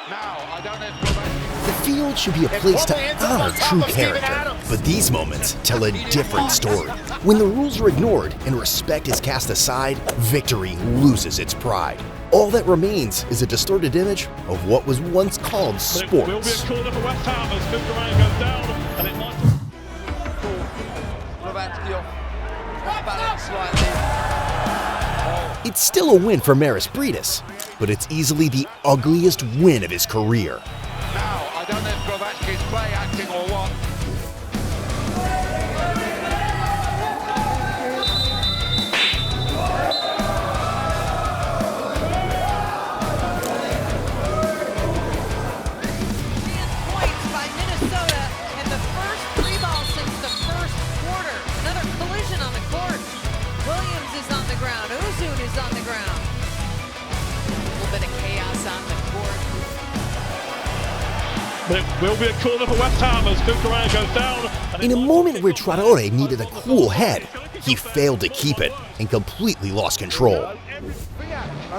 The field should be a place to honor true character, but these moments tell a different story. When the rules are ignored and respect is cast aside, victory loses its pride. All that remains is a distorted image of what was once called sports. It will be a corner for West Ham as Cook goes down, and it might... It's still a win for Maris Breedis, but it's easily the ugliest win of his career. Now, I don't know if Grovacki's play acting or what. Points by Minnesota in the first three balls since the first quarter. Another collision on the court. Williams is on the ground. Uzun is on the ground. A little bit of chaos on the court. But it will be a corner for West Ham as Cook goes down. In a moment where Traore needed a cool head, he failed to keep it and completely lost control. I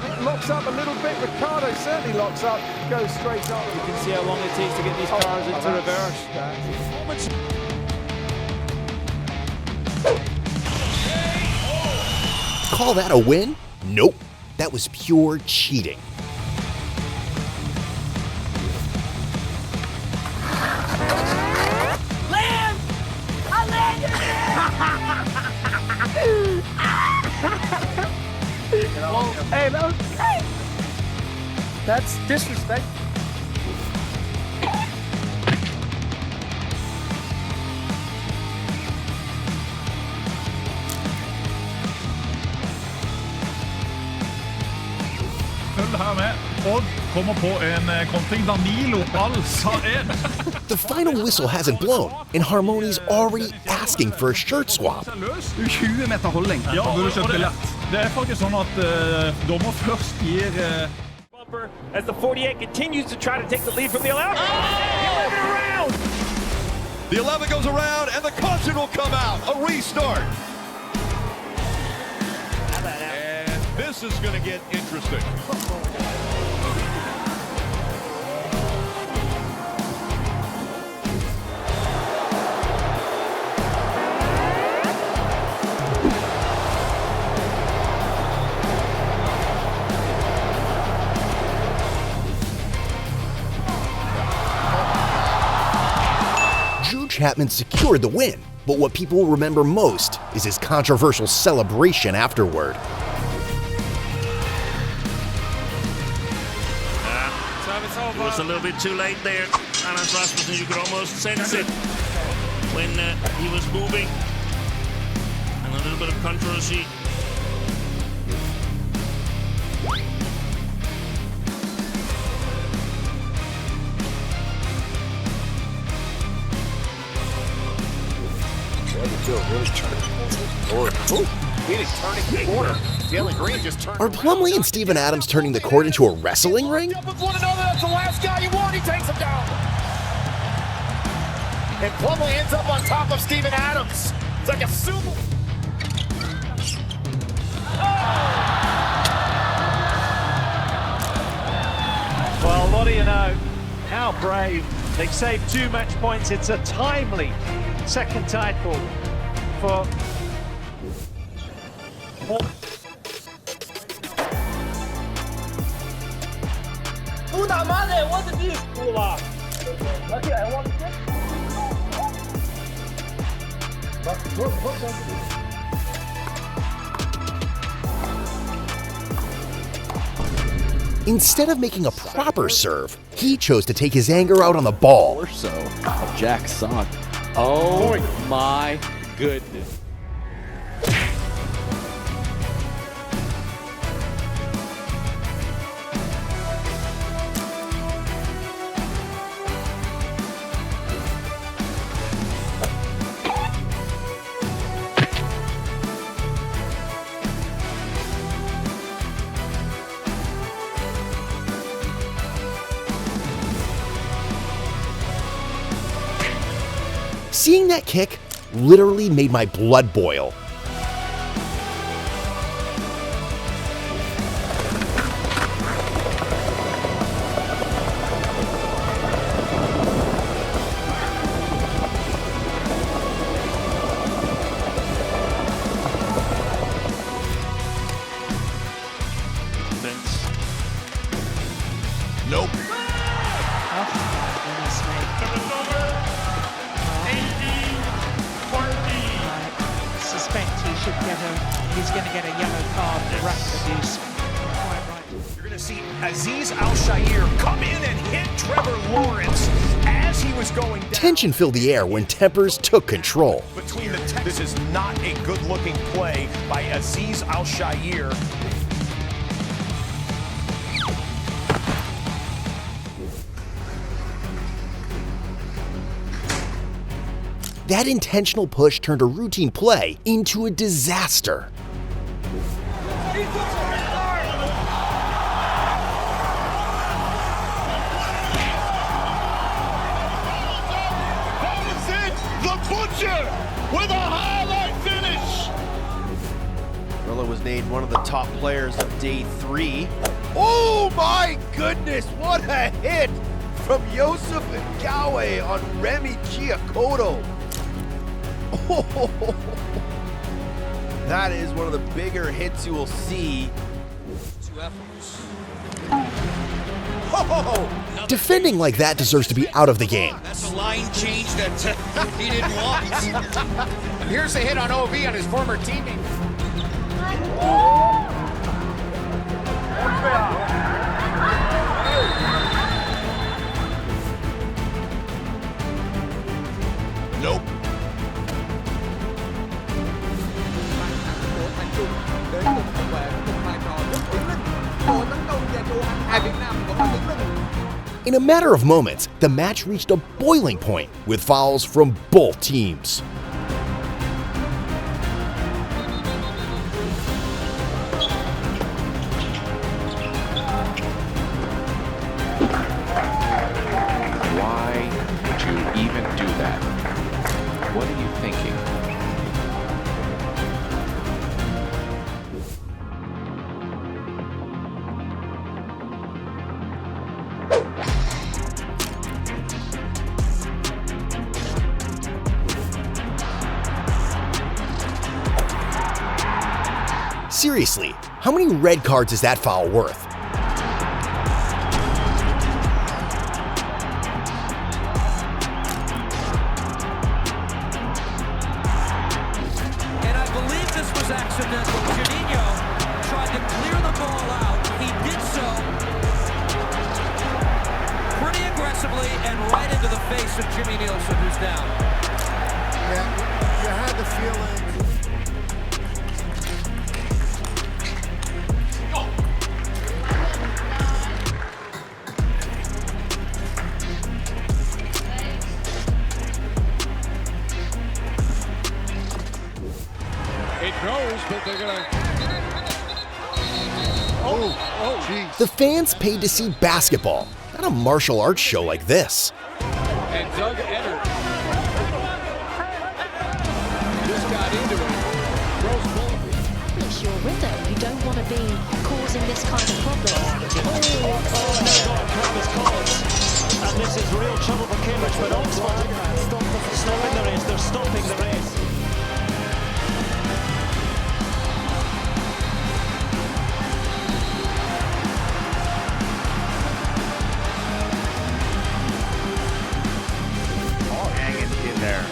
think it locks up a little bit. Ricardo certainly locks up, goes straight up. You can see how long it takes to get these cars into reverse. Call that a win? Nope. That was pure cheating. Land! I landed Hey, that was great. That's disrespect. Følg her med. Odd kommer på en kontring. Danilo altså en. The final whistle hasn't blown, and Harmony's already asking for a shirt swap. 20 meter holdning. Ja, det er faktisk sånn at dommer først gir... As the 48 continues to try to take the lead from the 11. Around. The 11 goes around, and the caution will come out. A restart. And this is going to get interesting. Chapman secured the win, but what people remember most is his controversial celebration afterward. It was a little bit too late there, Anders Rasmussen. You could almost sense it when he was moving, and a little bit of controversy. Are Plumlee and Steven Adams turning the court into a wrestling ring? That's the last guy you want. He takes him down. And Plumlee ends up on top of Steven Adams. It's like a sumo. Well, what do you know? How brave. They've saved 2 match points. It's a timely second title for... Puta madre, what did you do? Lucky I want to Instead of making a proper serve, he chose to take his anger out on the ball. Torso of Jack Sock. Oh my goodness. Seeing that kick literally made my blood boil. Nope. Oh, goodness me. I suspect he's going to get a yellow card for rapid abuse. Quite right. You're going to see Aziz Al-Shaair come in and hit Trevor Lawrence as he was going down. Tension filled the air when tempers took control. Between the this is not a good-looking play by Aziz Al-Shaair. That intentional push turned a routine play into a disaster. That is it! The Butcher with a highlight finish! Gorilla was named one of the top players of day 3. Oh my goodness, what a hit from Yosef Ngawe on Remy Giacoto. Oh, that is one of the bigger hits you will see. Oh, Defending like that deserves to be out of the game. That's a line change that he didn't want. Here's a hit on OV on his former teammate. nope. In a matter of moments, the match reached a boiling point with fouls from both teams. Why would you even do that? What are you thinking? Seriously, how many red cards is that foul worth? And I believe this was accidental. Juninho tried to clear the ball out. He did so pretty aggressively and right into the face of Jimmy Nielsen, who's down. Yeah, you had the feeling. It goes, but they're gonna... Oh, jeez. The fans paid to see basketball, not a martial arts show like this. And Doug Eddard just got into it. It's your widow. You don't want to be causing this kind of problem. And this is real trouble for Cambridge, but Oxford stopping the race. They're stopping the race.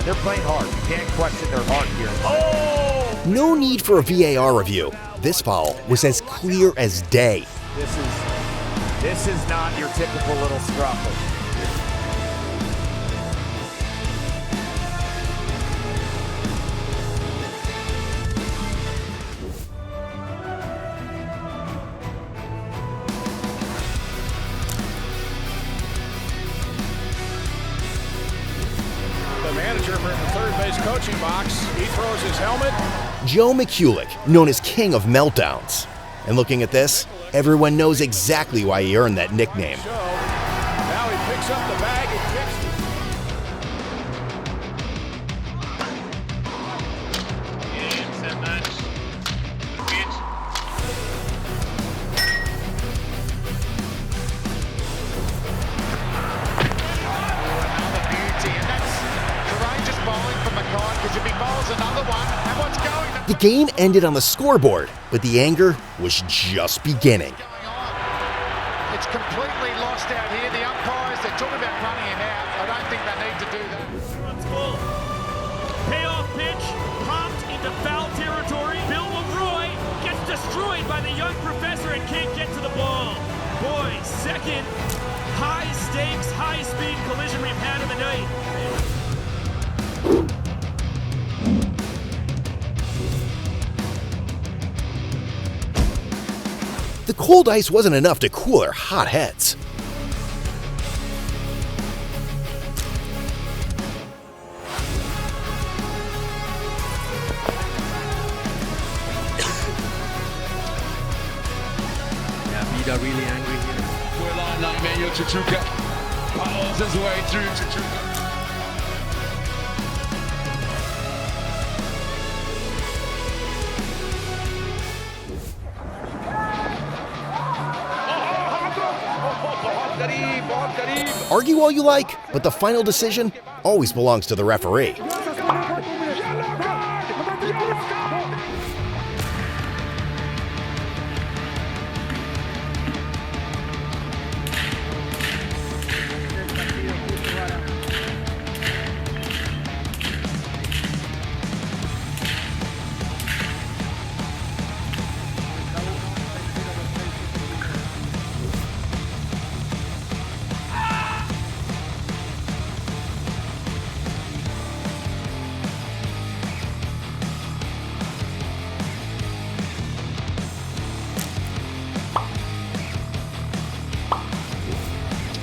They're playing hard. You can't question their heart here. Oh! No need for a VAR review. This foul was as clear as day. This is not your typical little scruffle. The manager from the third base coaching box, he throws his helmet. Joe McCulick, known as King of Meltdowns. And looking at this, everyone knows exactly why he earned that nickname. Now he picks up the bag and kicks it. The game ended on the scoreboard, but the anger was just beginning. It's completely lost out here. The umpires, they're talking about running him out. I don't think they need to do that. Payoff pitch, popped into foul territory. Bill Leroy gets destroyed by the young professor and can't get to the ball. Boy, second high stakes, high speed collision we've had in the night. The cold ice wasn't enough to cool their hot heads. Are really angry here. Well on now, Emmanuel Chuchuka powers his way through Chuchuka. Argue all you like, but the final decision always belongs to the referee.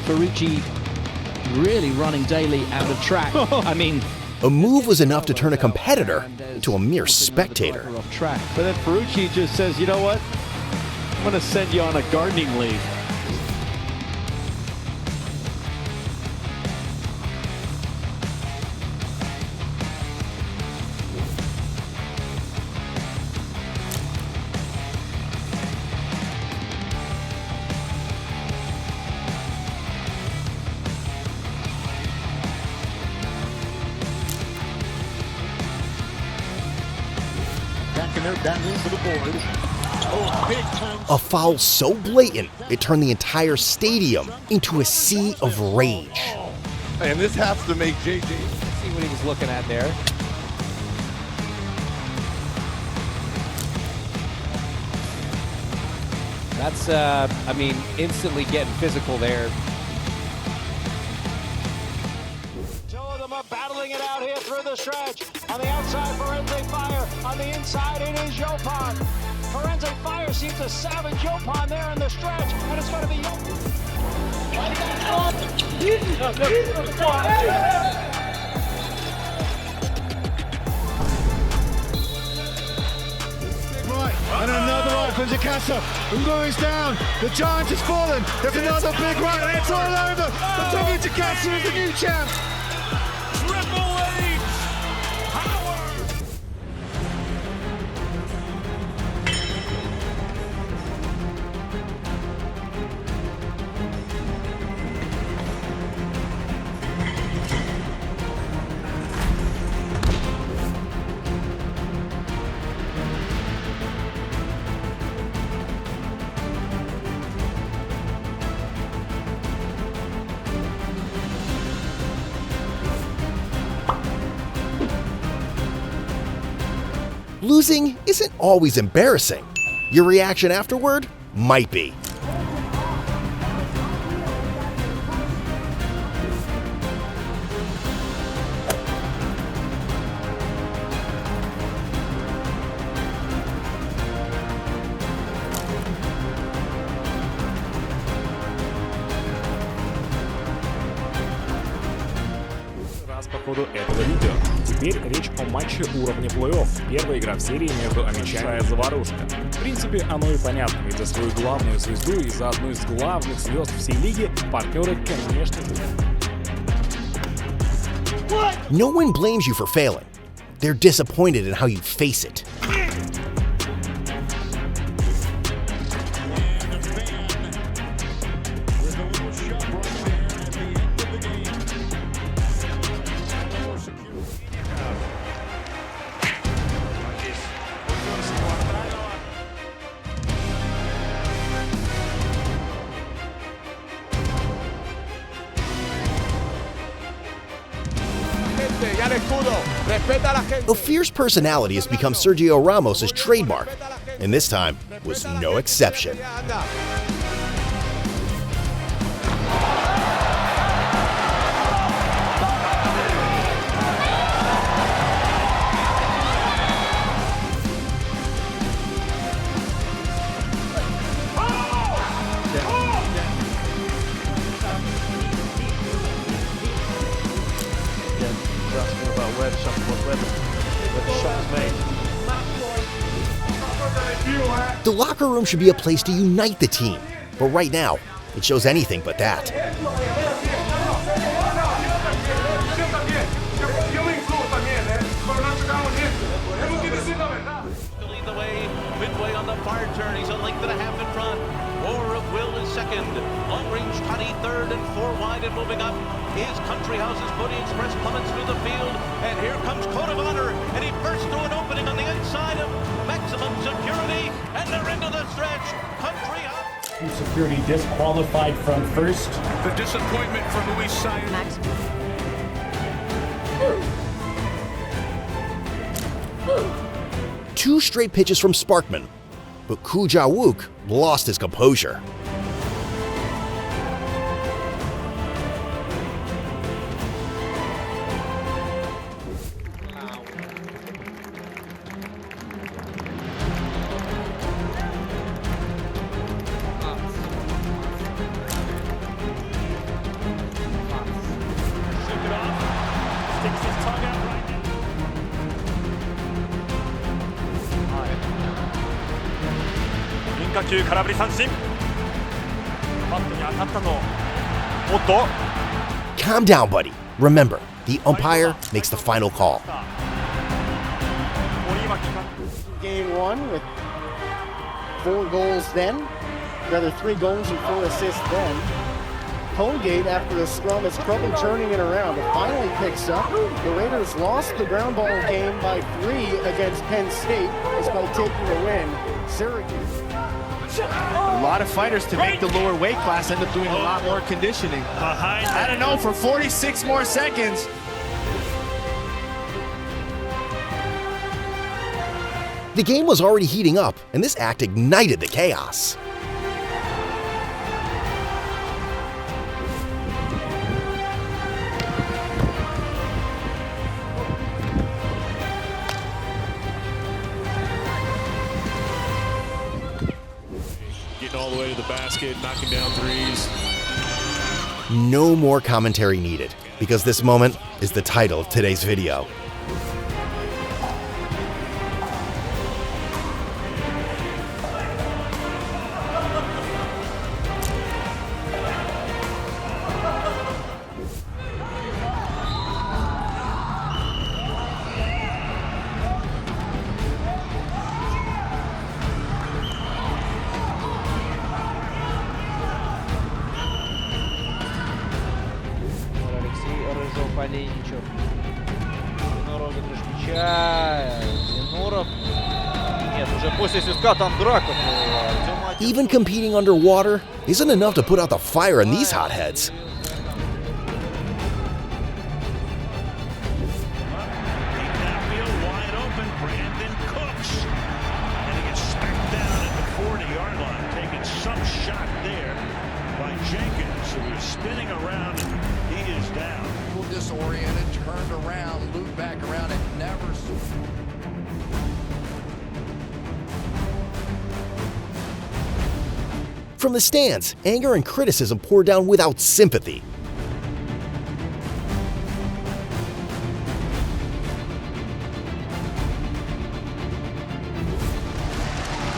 Ferrucci really running daily out of track. I mean, a move was enough to turn a competitor into a mere spectator. But then Ferrucci just says, you know what? I'm going to send you on a gardening leave. A foul so blatant, it turned the entire stadium into a sea of rage. And this has to make JJ. See what he was looking at there. That's, I mean, instantly getting physical there. Two of them are battling it out here through the stretch. On the outside, Forense Fire. On the inside, it is Jopan. Forense Fire seems to savage Jopan there in the stretch, and it's going to be Right, and another right from Jacasa. Ugo's down. The Giant has fallen. There's another big right, and it's all over. Tommy Jacasa is the new champ. Triple H! Power! Losing isn't always embarrassing. Your reaction afterward might be. По ходу этого видео. Теперь речь о матче уровня плей-офф. Первая игра в серии между Амичами и Заварушка. В принципе, оно и понятно, ведь за свою главную звезду и за одну из главных звезд всей лиги партнеры, конечно же. No one blames you for failing. They're disappointed in how you face it. A fierce personality has become Sergio Ramos' trademark, and this time was no exception. The locker room should be a place to unite the team, but right now, it shows anything but that. Lead the way, midway on the far turn, he's a length and a half in front. War of Will is second, Long Range Toddy third, and 4 wide and moving up. His Country House's Pony Express plummets through the field, and here comes Code of Honor, and he bursts through an opening on the inside of Maximum Security, and they're into the stretch. Country House. Security disqualified from first. The disappointment for Luis Saez. Two straight pitches from Sparkman, but Koo Ja-wook lost his composure. Calm down, buddy. Remember, the umpire makes the final call. Game 1 with 4 goals then, rather 3 goals and 4 assists then. Holgate, after the scrum, is probably turning it around. It finally picks up. The Raiders lost the ground ball game by 3 against Penn State despite taking the win. Syracuse. A lot of fighters to make the lower weight class end up doing a lot more conditioning. I don't know, for 46 more seconds. The game was already heating up, and this act ignited the chaos. All the way to the basket, knocking down threes. No more commentary needed, because this moment is the title of today's video. Even competing underwater isn't enough to put out the fire in these hotheads. Disoriented, turned around, looped back around, and never. From the stands, anger and criticism pour down without sympathy.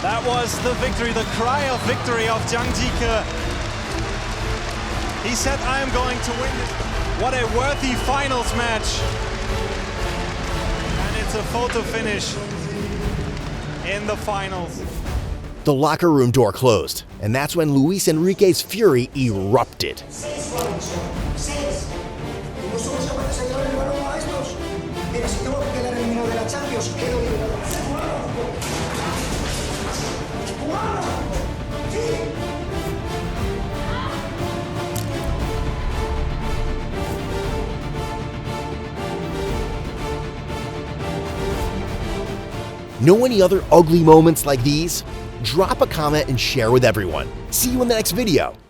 That was the victory, the cry of victory of Jang Ji-ke. He said, I am going to win this. What a worthy finals match. And it's a photo finish in the finals. The locker room door closed, and that's when Luis Enrique's fury erupted. Know any other ugly moments like these? Drop a comment and share with everyone. See you in the next video.